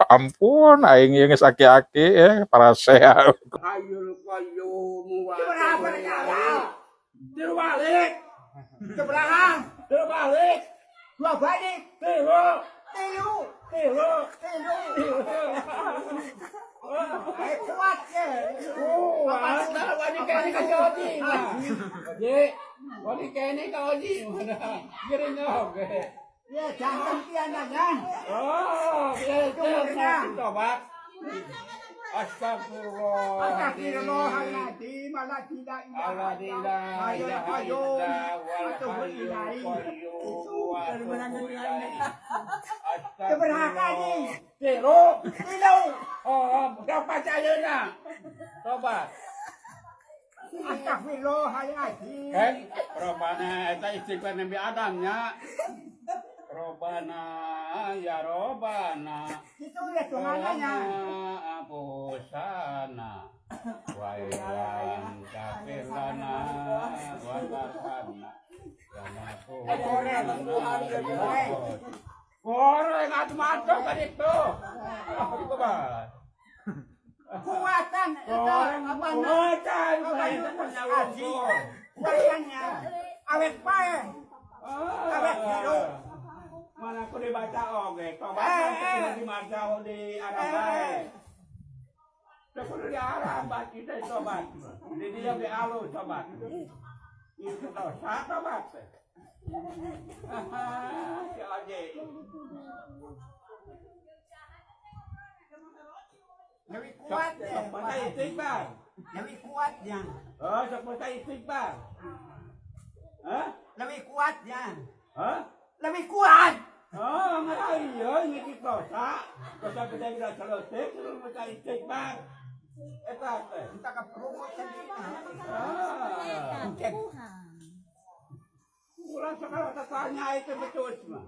Ampun, aing ieu geus aki-aki parasehat. Hayyul qayyum wa Keberapa negara? Terbalik. Keberapa? Terbalik. Dua balik. Tilu. Tilu. Tilu. Tilu. Kuat ya. Wani kene ka jodi. Jadi, wani kene ka jodi. Giring oke. Ya jangan piananya. Oh, ya tobat. Astagfirullah. Astagfirullahaladzim. Allah tidak Allah ilaha illallah wal hayyul qayyum. Keberapa nih? Tilu. Tilu. Oh, berapa cayana? Tobat. Astagfirullahaladzim. Robana eta istighfar Nabi Adamnya. Robana ya Robana. Itu udah tunangannya. Abusana. Wa ilan kafirana wa tarhamna. Goreng atuh mantap kan itu. Apa itu, Bang? Kuatan. Kuatan. Kuatannya. Awet pae. Awet biru. Mana aku dibaca oke, tobat di baca di Arab. Kudu di Arab kita tobat. Di dia di alu tobat. Itu dosa tobat. Si Aje. Lebih kuat ya. Seperti istighfar. Lebih kuatnya. Oh, seperti istighfar. Hah? Lebih kuatnya. Hah? Lebih kuat. Oh, nggak iya, ini dosa. Dosa kita tidak selesai, terus kita istighfar. Eta teh. Kita ke promosi. Ulang sekarang tanya itu betul semua.